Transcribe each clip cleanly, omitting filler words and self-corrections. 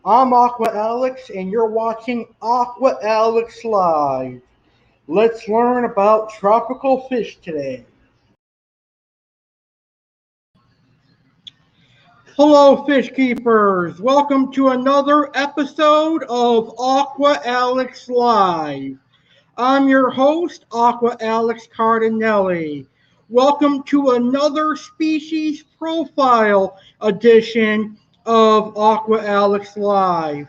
I'm Aqua Alex, and you're watching Aqua Alex Live. Let's learn about tropical fish today. Hello, fish keepers. Welcome to another episode of Aqua Alex Live. I'm your host, Aqua Alex Cardinale. Welcome to another species profile edition of Aqua Alex Live.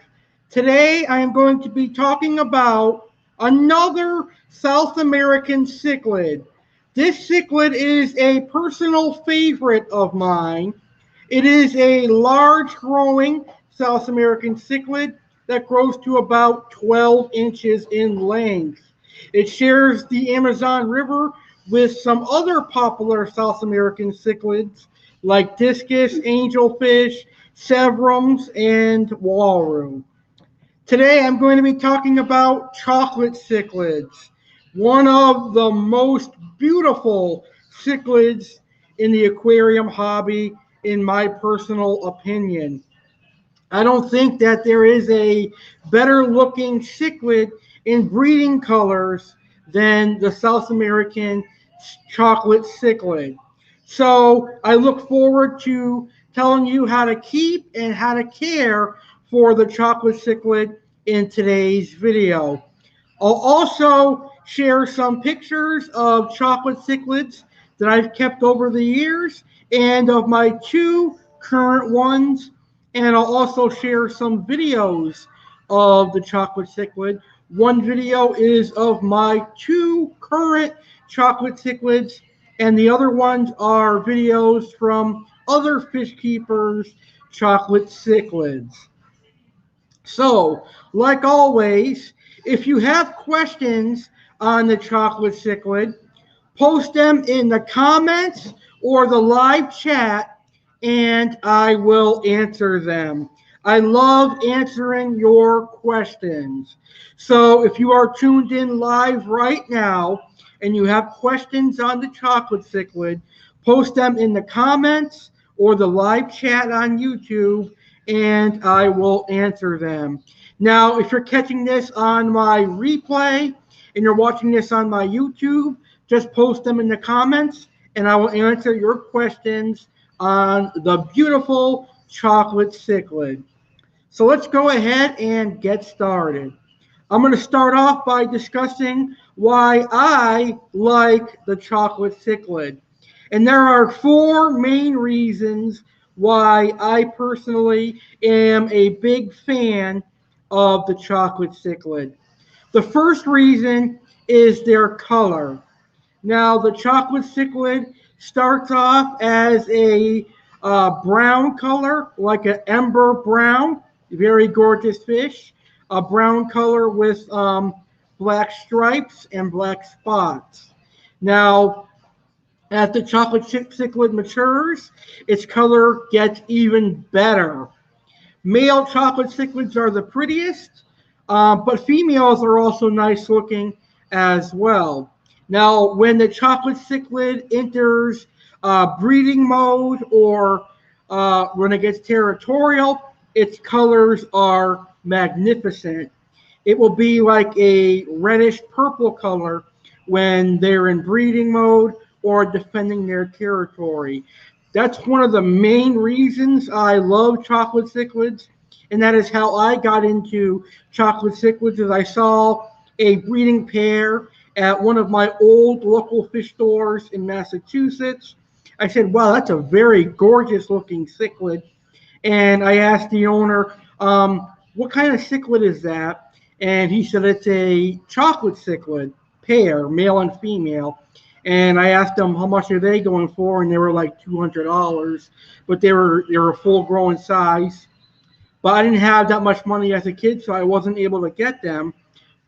Today I am going to be talking about another South American cichlid. This cichlid is a personal favorite of mine. It is a large growing South American cichlid that grows to about 12 inches in length. It shares the Amazon River with some other popular South American cichlids like discus, angelfish, severums, and walrus. Today I'm going to be talking about chocolate cichlids, one of the most beautiful cichlids in the aquarium hobby, in my personal opinion. I don't think that there is a better looking cichlid in breeding colors than the South American chocolate cichlid. So I look forward to telling you how to keep and how to care for the chocolate cichlid in today's video. I'll also share some pictures of chocolate cichlids that I've kept over the years and of my two current ones. And I'll also share some videos of the chocolate cichlid. One video is of my two current chocolate cichlids, and the other ones are videos from other fish keepers' chocolate cichlids. So, like always, if you have questions on the chocolate cichlid, post them in the comments or the live chat, and I will answer them. I love answering your questions. So if you are tuned in live right now and you have questions on the chocolate cichlid, post them in the comments or the live chat on YouTube, and I will answer them. Now, if you're catching this on my replay and you're watching this on my YouTube, just post them in the comments, and I will answer your questions on the beautiful chocolate cichlid. So let's go ahead and get started. I'm going to start off by discussing why I like the chocolate cichlid. And there are four main reasons why I personally am a big fan of the chocolate cichlid. The first reason is their color. Now, the chocolate cichlid starts off as a brown color, like an ember brown, very gorgeous fish. A brown color with black stripes and black spots. Now, as the chocolate cichlid matures, its color gets even better. Male chocolate cichlids are the prettiest, but females are also nice looking as well. Now, when the chocolate cichlid enters breeding mode or when it gets territorial, its colors are magnificent. It will be like a reddish purple color when they're in breeding mode or defending their territory. That's one of the main reasons I love chocolate cichlids, and that is how I got into chocolate cichlids. As I saw a breeding pair at one of my old local fish stores in Massachusetts. I said, "Wow, that's a very gorgeous looking cichlid." And I asked the owner, "What kind of cichlid is that?" And he said, "It's a chocolate cichlid pair, male and female." And I asked them how much are they going for, and they were like $200, but they were full grown size. But I didn't have that much money as a kid, so I wasn't able to get them.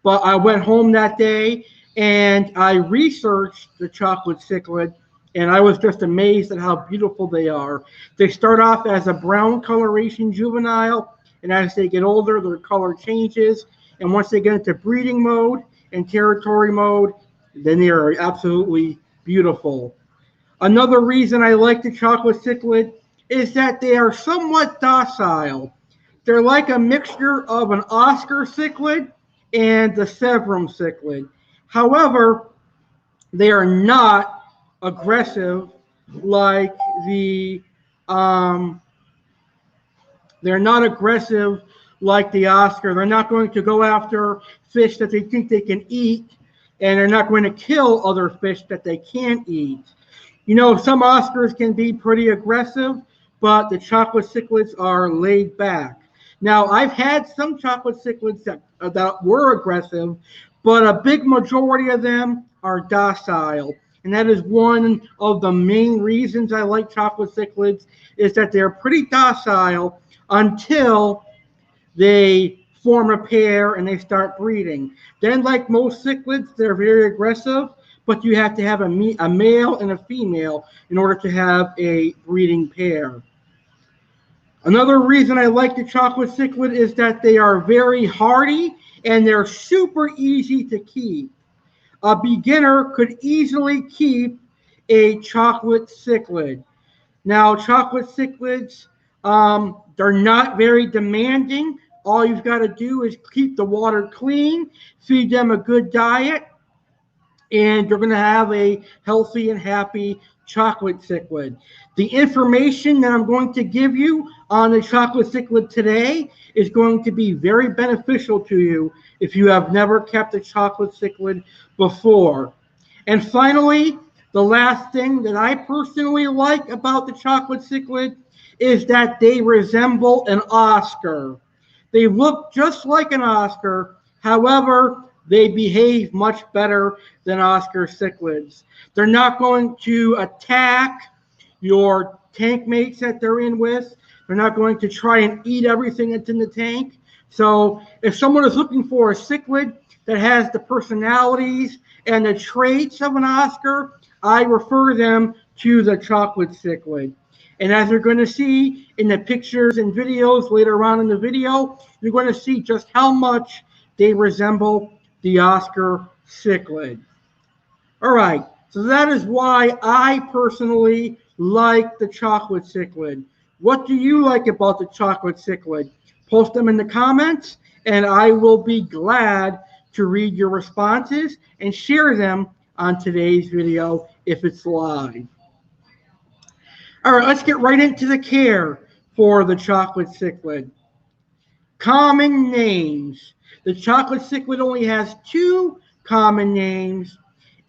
But I went home that day and I researched the chocolate cichlid, and I was just amazed at how beautiful they are. They start off as a brown coloration juvenile, and as they get older, their color changes. And once they get into breeding mode and territory mode, then they are absolutely beautiful. Another reason I like the chocolate cichlid is that they are somewhat docile. They're like a mixture of an Oscar cichlid and the Severum cichlid. However, they are not aggressive like the um, they're not aggressive like the Oscar. They're not going to go after fish that they think they can eat, and they're not going to kill other fish that they can't eat. You know, some Oscars can be pretty aggressive, but the chocolate cichlids are laid back. Now, I've had some chocolate cichlids that were aggressive, but a big majority of them are docile. And that is one of the main reasons I like chocolate cichlids, is that they're pretty docile until they form a pair and they start breeding. Then, like most cichlids, they're very aggressive, but you have to have a male and a female in order to have a breeding pair. Another reason I like the chocolate cichlid is that they are very hardy and they're super easy to keep. A beginner could easily keep a chocolate cichlid. Now, chocolate cichlids, they're not very demanding. All you've got to do is keep the water clean, feed them a good diet, and you're going to have a healthy and happy chocolate cichlid. The information that I'm going to give you on the chocolate cichlid today is going to be very beneficial to you if you have never kept a chocolate cichlid before. And finally, the last thing that I personally like about the chocolate cichlid is that they resemble an Oscar. They look just like an Oscar. However, they behave much better than Oscar cichlids. They're not going to attack your tank mates that they're in with. They're not going to try and eat everything that's in the tank. So if someone is looking for a cichlid that has the personalities and the traits of an Oscar, I refer them to the chocolate cichlid. And as you're going to see in the pictures and videos later on in the video, you're going to see just how much they resemble the Oscar cichlid. All right, so that is why I personally like the chocolate cichlid. What do you like about the chocolate cichlid? Post them in the comments, and I will be glad to read your responses and share them on today's video if it's live. All right, let's get right into the care for the chocolate cichlid. Common names. The chocolate cichlid only has two common names,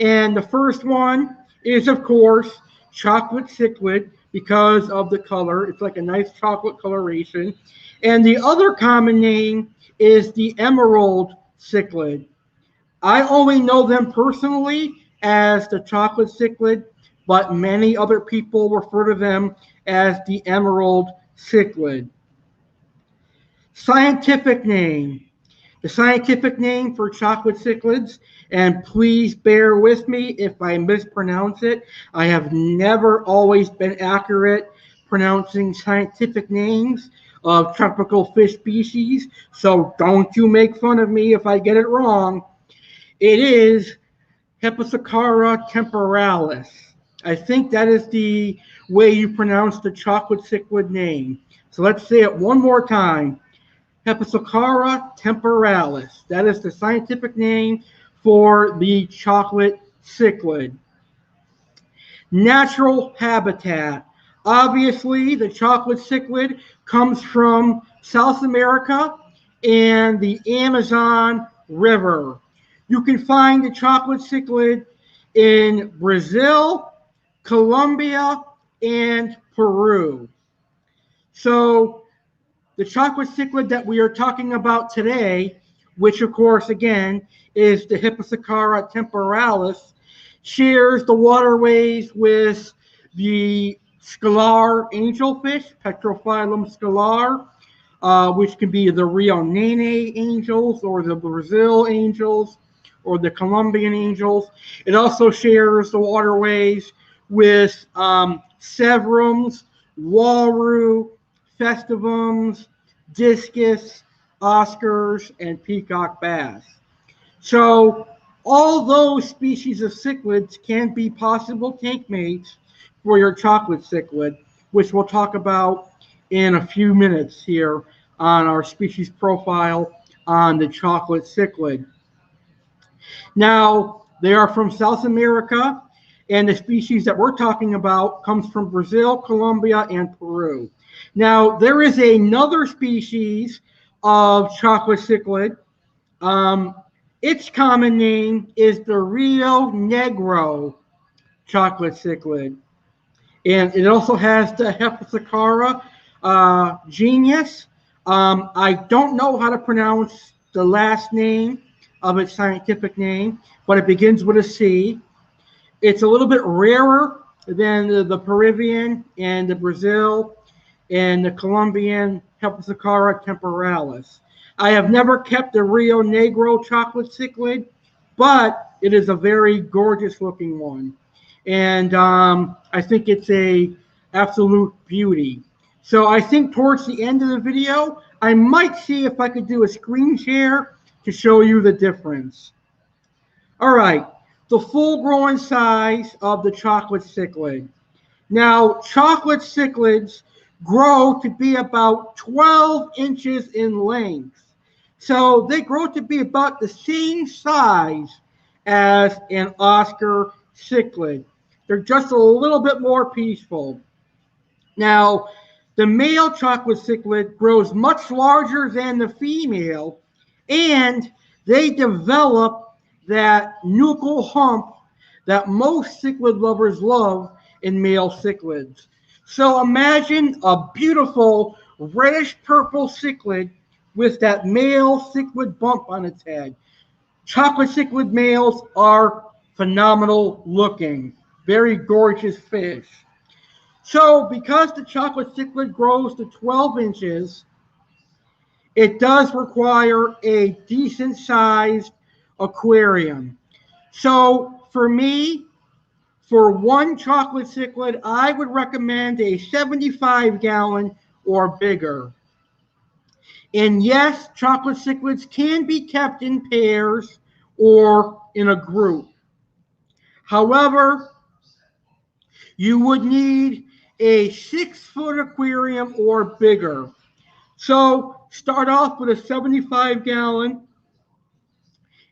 and the first one is, of course, chocolate cichlid because of the color. It's like a nice chocolate coloration. And the other common name is the emerald cichlid. I only know them personally as the chocolate cichlid, but many other people refer to them as the emerald cichlid. Scientific name. The scientific name for chocolate cichlids, and please bear with me if I mispronounce it. I have never always been accurate pronouncing scientific names of tropical fish species, so don't you make fun of me if I get it wrong. It is Hipposacara temporalis. I think that is the way you pronounce the chocolate cichlid name. So let's say it one more time. Hipposacara temporalis. That is the scientific name for the chocolate cichlid. Natural habitat. Obviously, the chocolate cichlid comes from South America and the Amazon River. You can find the chocolate cichlid in Brazil, Colombia, and Peru. So the chocolate cichlid that we are talking about today, which of course again is the Hipposacara temporalis, shares the waterways with the scalar angelfish, Petrophyllum scalar, which can be the Rio Nene angels or the Brazil angels or the Colombian angels. It also shares the waterways with Severums, Walrus, Festivums, Discus, Oscars, and Peacock bass. So all those species of cichlids can be possible tank mates for your chocolate cichlid, which we'll talk about in a few minutes here on our species profile on the chocolate cichlid. Now, they are from South America, and the species that we're talking about comes from Brazil, Colombia, and Peru. Now, there is another species of chocolate cichlid. Um, its common name is the Rio Negro chocolate cichlid. And it also has the Hepatocara genus. I don't know how to pronounce the last name of its scientific name, but it begins with a C. It's a little bit rarer than the Peruvian and the Brazil and the Colombian Hepatocara temporalis. I have never kept the Rio Negro chocolate cichlid, but it is a very gorgeous looking one. And I think it's a absolute beauty. So I think towards the end of the video, I might see if I could do a screen share to show you the difference. All right, the full grown size of the chocolate cichlid. Now, chocolate cichlids grow to be about 12 inches in length. So they grow to be about the same size as an Oscar cichlid. They're just a little bit more peaceful. Now, the male chocolate cichlid grows much larger than the female, and they develop that nuchal hump that most cichlid lovers love in male cichlids. So imagine a beautiful reddish purple cichlid with that male cichlid bump on its head. Chocolate cichlid males are phenomenal looking, very gorgeous fish. So because the chocolate cichlid grows to 12 inches, it does require a decent sized aquarium. So for me, for one chocolate cichlid, I would recommend a 75-gallon or bigger. And yes, chocolate cichlids can be kept in pairs or in a group. However, you would need a 6-foot aquarium or bigger. So start off with a 75-gallon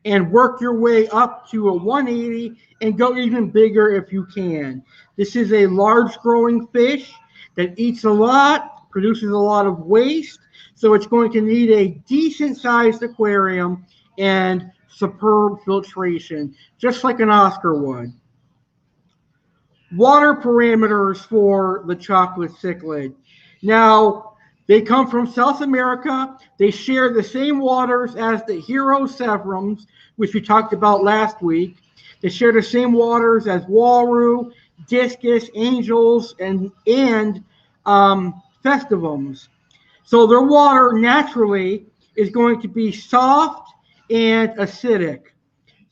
and work your way up to a 180 and go even bigger if you can. This is a large growing fish that eats a lot, produces a lot of waste, so it's going to need a decent sized aquarium and superb filtration, just like an Oscar would. Water parameters for the chocolate cichlid. Now, they come from South America. They share the same waters as the hero severums, which we talked about last week. They share the same waters as walrus, discus, angels, and festivums. So their water naturally is going to be soft and acidic.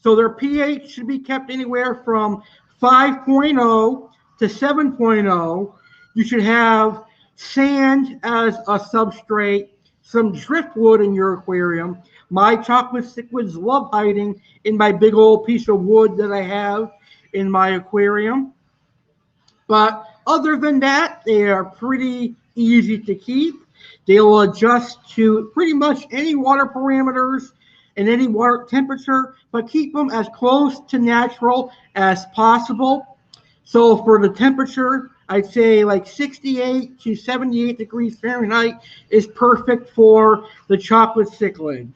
So their pH should be kept anywhere from 5.0 to 7.0. You should have sand as a substrate, some driftwood in your aquarium. My chocolate cichlids love hiding in my big old piece of wood that I have in my aquarium. But other than that, they are pretty easy to keep. They will adjust to pretty much any water parameters and any water temperature, but keep them as close to natural as possible. So for the temperature, I'd say like 68 to 78 degrees Fahrenheit is perfect for the chocolate cichlid.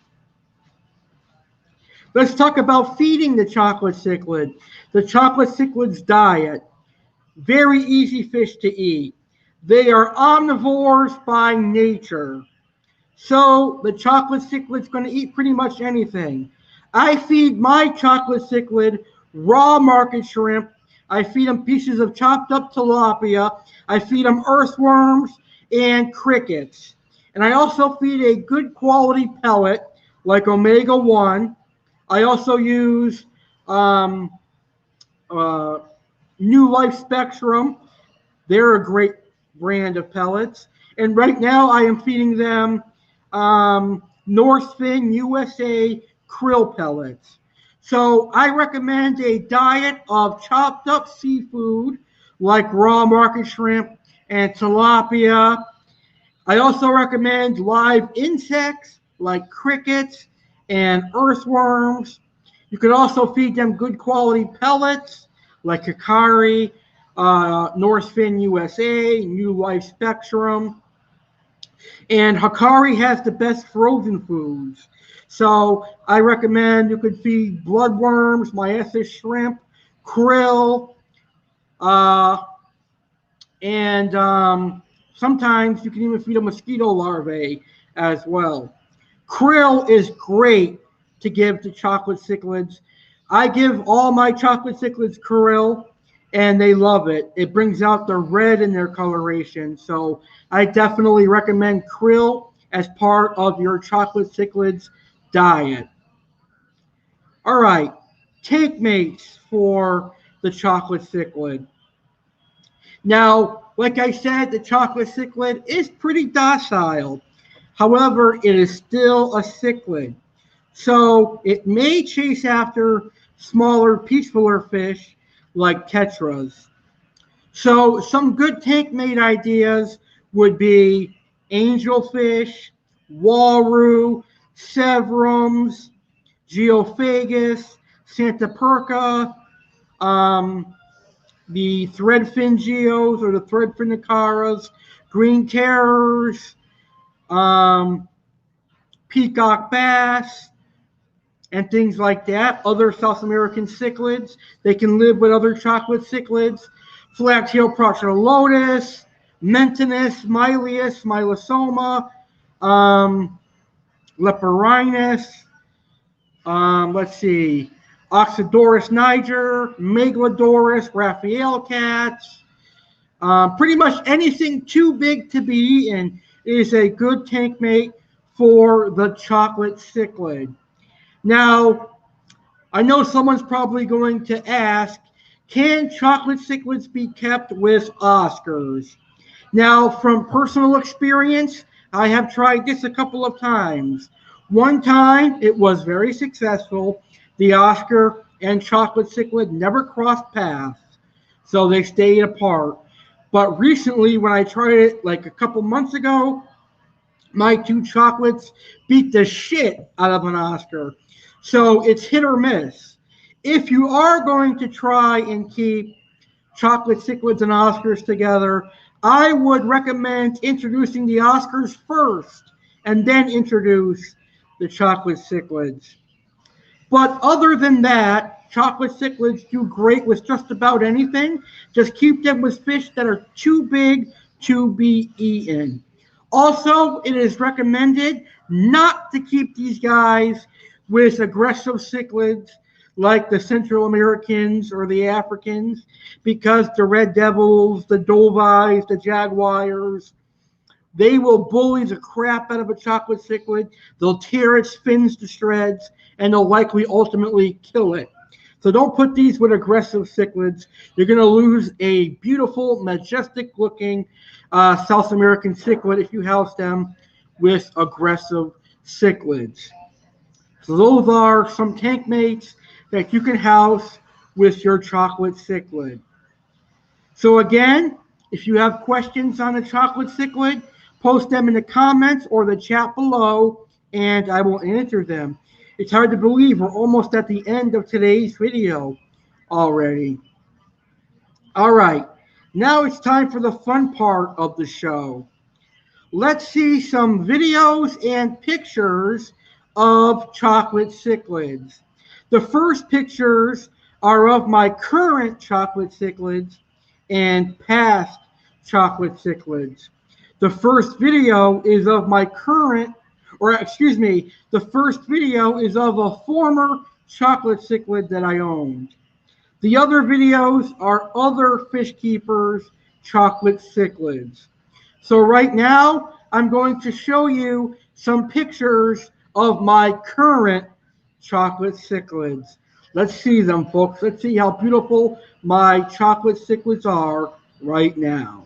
Let's talk about feeding the chocolate cichlid. The chocolate cichlid's diet. Very easy fish to eat. They are omnivores by nature. So the chocolate cichlid's going to eat pretty much anything. I feed my chocolate cichlid raw market shrimp. I feed them pieces of chopped up tilapia. I feed them earthworms and crickets. And I also feed a good quality pellet like omega-1. I also use New Life Spectrum. They're a great brand of pellets. And right now I am feeding them Northfin USA krill pellets. So I recommend a diet of chopped up seafood like raw market shrimp and tilapia. I also recommend live insects like crickets and earthworms. You could also feed them good quality pellets like Hikari, Northfin USA, New Life Spectrum. And Hikari has the best frozen foods. So I recommend you could feed bloodworms, mysis shrimp, krill, uh, and sometimes you can even feed a mosquito larvae as well. Krill is great to give to chocolate cichlids. I give all my chocolate cichlids krill, and they love it. It brings out the red in their coloration. So I definitely recommend krill as part of your chocolate cichlids diet. All right, take mates for the chocolate cichlid. Now, like I said, the chocolate cichlid is pretty docile. However, it is still a cichlid. So it may chase after smaller, peacefuler fish like tetras. So some good tank mate ideas would be angelfish, walrus, severums, geophagus, Santa Perca, um, the threadfin geos or the threadfin nicaras, green terrors, um, peacock bass, and things like that. Other South American cichlids. They can live with other chocolate cichlids. Flat-tailed Prochylotus, Mentinus, Mylius, Mylosoma, Leperinus, let's see, Oxydorus niger, Megalodorus, Raphael cats. Pretty much anything too big to be eaten is a good tank mate for the chocolate cichlid. Now, I know someone's probably going to ask, can chocolate cichlids be kept with Oscars? Now, from personal experience, I have tried this a couple of times. One time, it was very successful. The Oscar and chocolate cichlid never crossed paths, so they stayed apart. But recently, when I tried it like a couple months ago, my two chocolates beat the shit out of an Oscar. So it's hit or miss. If you are going to try and keep chocolate cichlids and Oscars together, I would recommend introducing the Oscars first and then introduce the chocolate cichlids. But other than that, chocolate cichlids do great with just about anything. Just keep them with fish that are too big to be eaten. Also, it is recommended not to keep these guys with aggressive cichlids like the Central Americans or the Africans because the red devils, the dovis, the jaguars, they will bully the crap out of a chocolate cichlid. They'll tear its fins to shreds, and they'll likely ultimately kill it. So don't put these with aggressive cichlids. You're going to lose a beautiful, majestic-looking South American cichlid if you house them with aggressive cichlids. So those are some tank mates that you can house with your chocolate cichlid. So again, if you have questions on the chocolate cichlid, post them in the comments or the chat below, and I will answer them. It's hard to believe we're almost at the end of today's video already. All right, now it's time for the fun part of the show. Let's see some videos and pictures of chocolate cichlids. The first pictures are of my current chocolate cichlids and past chocolate cichlids. The first video is of my current, or excuse me, the first video is of a former chocolate cichlid that I owned. The other videos are other fish keepers' chocolate cichlids. So right now, I'm going to show you some pictures of my current chocolate cichlids. Let's see them, folks. Let's see how beautiful my chocolate cichlids are right now.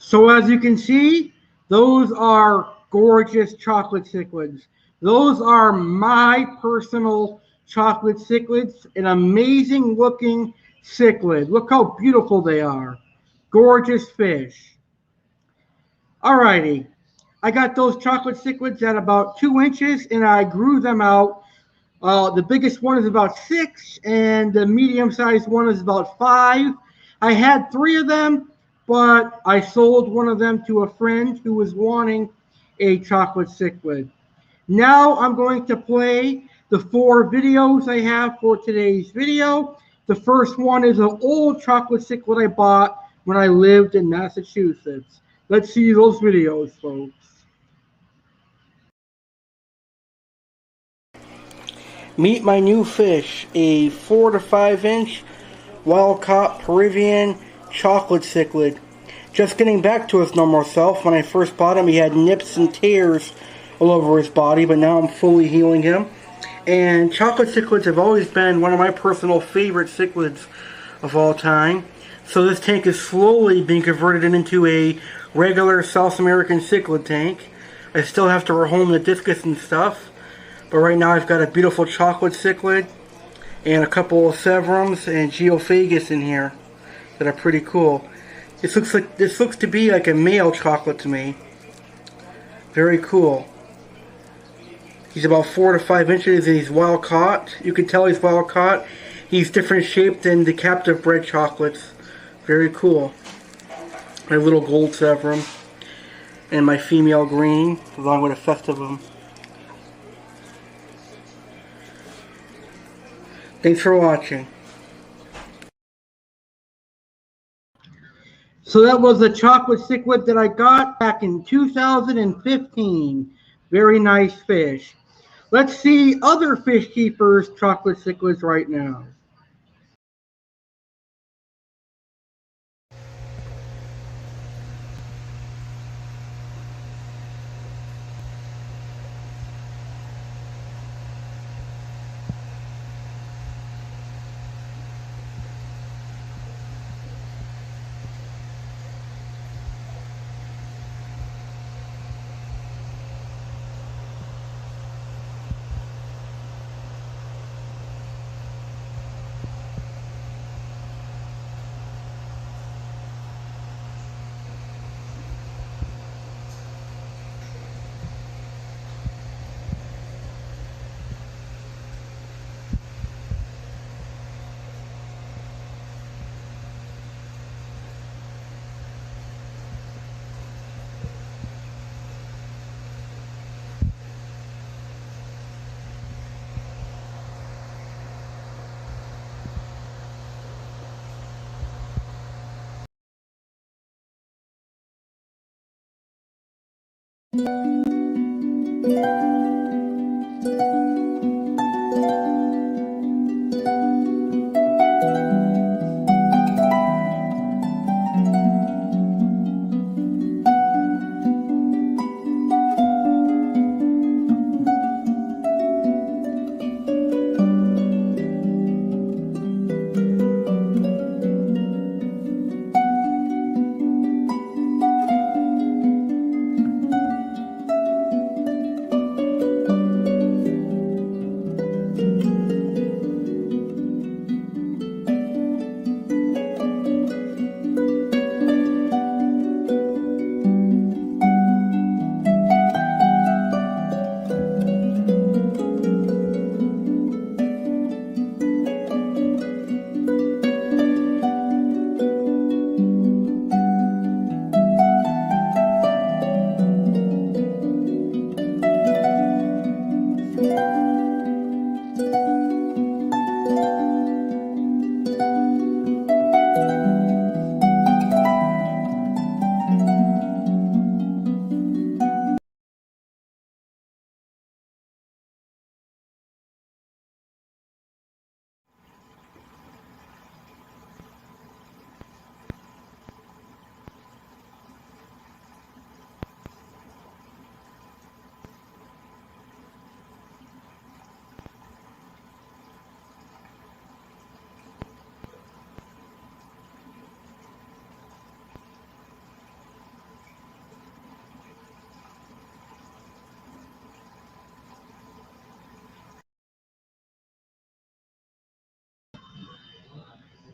So as you can see, those are gorgeous chocolate cichlids. Those are my personal chocolate cichlids, an amazing looking cichlid. Look how beautiful they are. Gorgeous fish. Alrighty, I got those chocolate cichlids at about 2 inches and I grew them out. The biggest one is about 6 and the medium sized one is about 5. I had 3 of them, but I sold one of them to a friend who was wanting a chocolate cichlid. Now I'm going to play the 4 videos I have for today's video. The first one is an old chocolate cichlid I bought when I lived in Massachusetts. Let's see those videos, folks. Meet my new fish, a 4 to 5 inch wild-caught Peruvian chocolate cichlid. Just getting back to his normal self. When I first bought him, he had nips and tears all over his body, but now I'm fully healing him. And chocolate cichlids have always been one of my personal favorite cichlids of all time. So this tank is slowly being converted into a regular South American cichlid tank. I still have to rehome the discus and stuff, but right now I've got a beautiful chocolate cichlid and a couple of Severums and Geophagus in here that are pretty cool. This looks to be like a male chocolate to me. Very cool. He's about 4 to 5 inches and he's wild caught. You can tell he's wild caught. He's different shaped than the captive bred chocolates. Very cool. My little gold Severum and my female green along with a festivum. Thanks for watching. So that was a chocolate cichlid that I got back in 2015. Very nice fish. Let's see other fish keepers' chocolate cichlids right now.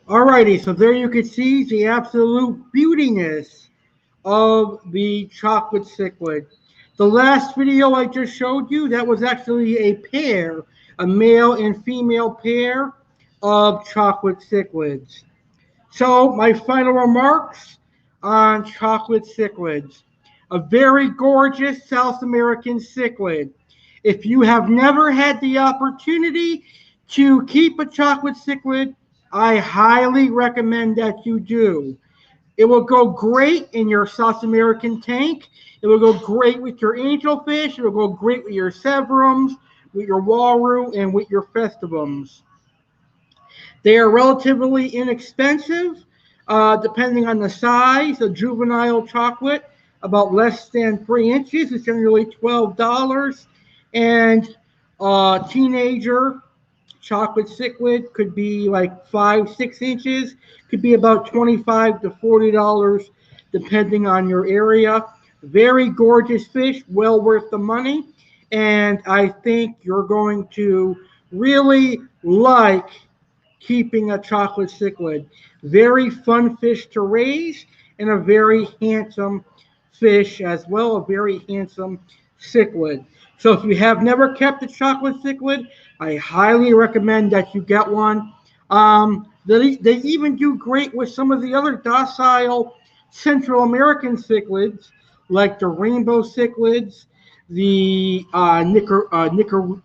Alrighty, so there you can see the absolute beautiness of the chocolate cichlid. The last video I just showed you, that was actually a pair, a male and female pair of chocolate cichlids. So my final remarks on chocolate cichlids. A very gorgeous South American cichlid. If you have never had the opportunity to keep a chocolate cichlid, I highly recommend that you do. It will go great in your South American tank. It will go great with your angelfish. It will go great with your severums, with your waru, and with your festivums. They are relatively inexpensive, depending on the size. A juvenile chocolate, about less than 3 inches, is generally $12. And a teenager chocolate cichlid could be like 5, 6 inches, could be about $25 to $40, depending on your area. Very gorgeous fish, well worth the money. And I think you're going to really like keeping a chocolate cichlid. Very fun fish to raise and a very handsome fish as well, a very handsome cichlid. So if you have never kept a chocolate cichlid, I highly recommend that you get one. They even do great with some of the other docile Central American cichlids, like the rainbow cichlids, the Nicaraguan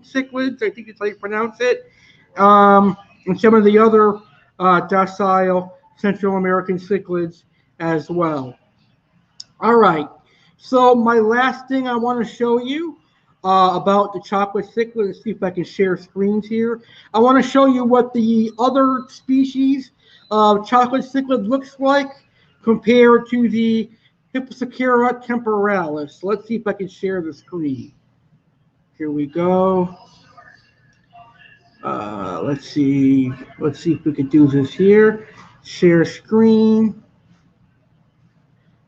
cichlids, I think it's how you pronounce it, and some of the other docile Central American cichlids as well. All right. So my last thing I want to show you about the chocolate cichlid. Let's see if I can share screens here. I want to show you what the other species of chocolate cichlid looks like compared to the Hippocycara temporalis. Let's see if I can share the screen. Here we go. Let's see. Let's see if we can do this here. Share screen.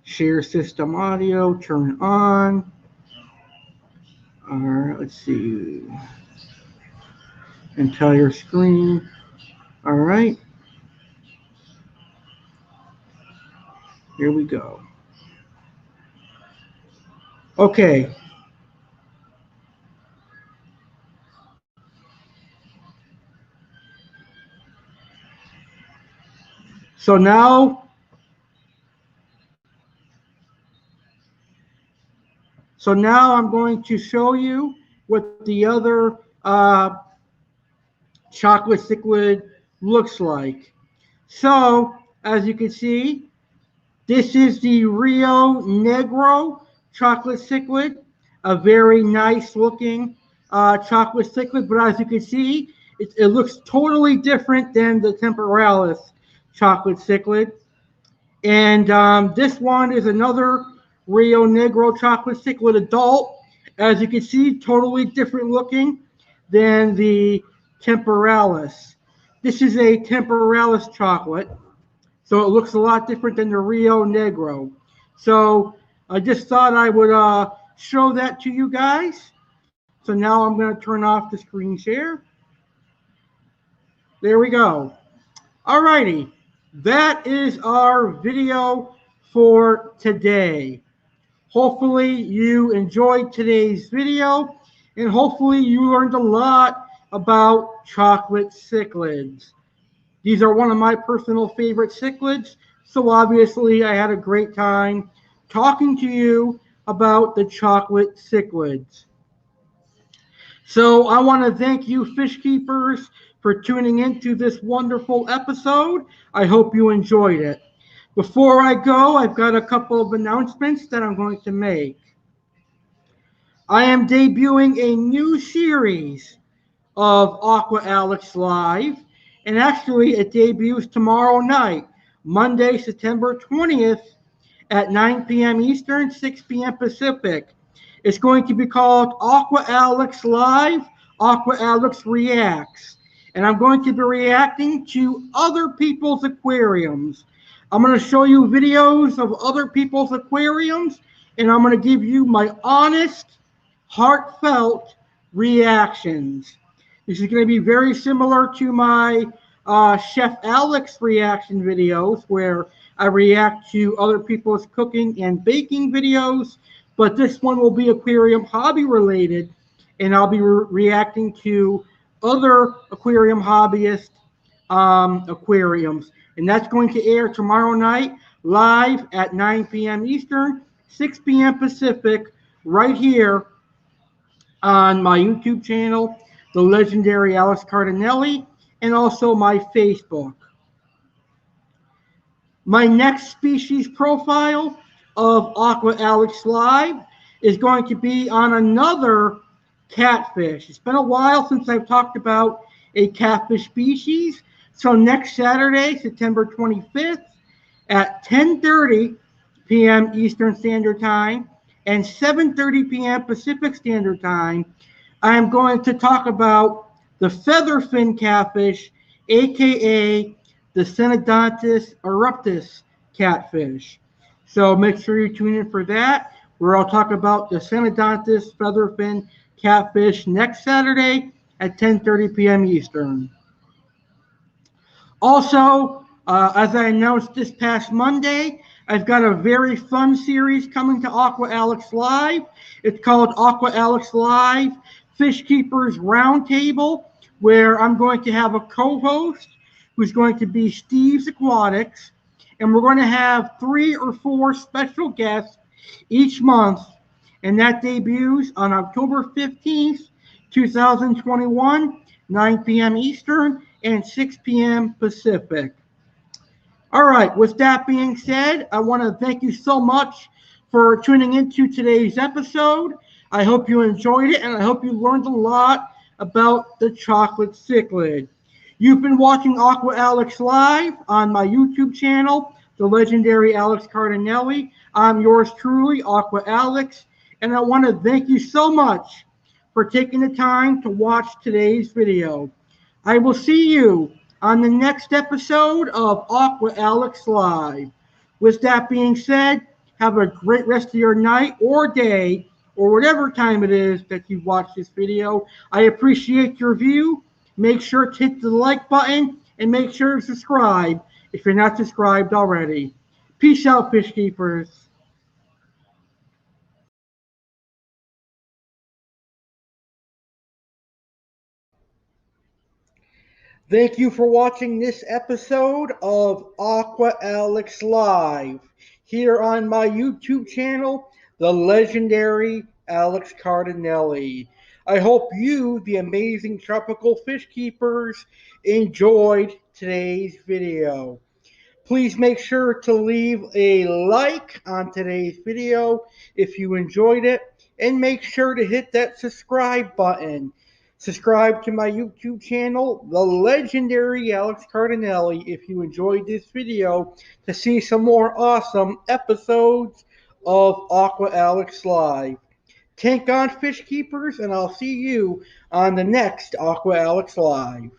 Share system audio. Turn on. All right. Let's see. Entire screen. All right. Here we go. Okay. So now I'm going to show you what the other chocolate cichlid looks like. So as you can see, this is the Rio Negro chocolate cichlid, a very nice looking chocolate cichlid, but as you can see, it looks totally different than the temporalis chocolate cichlid. And this one is another Rio Negro chocolate cichlid adult. As you can see, totally different looking than the temporalis. This is a temporalis chocolate, so it looks a lot different than the Rio Negro. So I just thought I would show that to you guys. So now I'm going to turn off the screen share. There we go. Alrighty, that is our video for today. Hopefully you enjoyed today's video, and hopefully you learned a lot about chocolate cichlids. These are one of my personal favorite cichlids, so obviously I had a great time talking to you about the chocolate cichlids. So I want to thank you, fish keepers, for tuning into this wonderful episode. I hope you enjoyed it. Before I go, I've got a couple of announcements that I'm going to make. I am debuting a new series of Aqua Alex Live, and actually it debuts tomorrow night, Monday, September 20th at 9 p.m. Eastern, 6 p.m. Pacific. It's going to be called Aqua Alex Live, Aqua Alex Reacts. And I'm going to be reacting to other people's aquariums. I'm going to show you videos of other people's aquariums, and I'm going to give you my honest, heartfelt reactions. This is going to be very similar to my Chef Alex reaction videos where I react to other people's cooking and baking videos, but this one will be aquarium hobby related, and I'll be reacting to other aquarium hobbyists aquariums. And that's going to air tomorrow night live at 9 p.m. Eastern, 6 p.m. Pacific, right here on my YouTube channel, the legendary Alex Cardinale, and also my Facebook. My next species profile of Aqua Alex Live is going to be on another catfish. It's been a while since I've talked about a catfish species. So next Saturday, September 25th at 10:30 p.m. Eastern Standard Time and 7:30 p.m. Pacific Standard Time, I'm going to talk about the featherfin catfish, aka the Cenodontis eruptus catfish. So make sure you tune in for that, where I'll talk about the Cenodontis featherfin catfish next Saturday at 10:30 p.m. Eastern. Also, as I announced this past Monday, I've got a very fun series coming to Aqua Alex Live. It's called Aqua Alex Live Fish Keepers Roundtable, where I'm going to have a co-host who's going to be Steve's Aquatics, and we're going to have 3 or 4 special guests each month, and that debuts on October 15th, 2021, 9 p.m. Eastern and 6 p.m. Pacific. All right, with that being said, I want to thank you so much for tuning into today's episode. I hope you enjoyed it, and I hope you learned a lot about the chocolate cichlid. You've been watching Aqua Alex Live on my YouTube channel, the legendary Alex Cardinale. I'm yours truly, Aqua Alex, and I want to thank you so much for taking the time to watch today's video. I will see you on the next episode of Aqua Alex Live. With that being said, have a great rest of your night or day or whatever time it is that you watch this video. I appreciate your view. Make sure to hit the like button and make sure to subscribe if you're not subscribed already. Peace out, fish keepers. Thank you for watching this episode of Aqua Alex Live here on my YouTube channel, the legendary Alex Cardinale. I hope you, the amazing tropical fish keepers, enjoyed today's video. Please make sure to leave a like on today's video if you enjoyed it, and make sure to hit that subscribe button. Subscribe to my YouTube channel, the legendary Alex Cardinale, if you enjoyed this video, to see some more awesome episodes of Aqua Alex Live. Tank on, fish keepers, and I'll see you on the next Aqua Alex Live.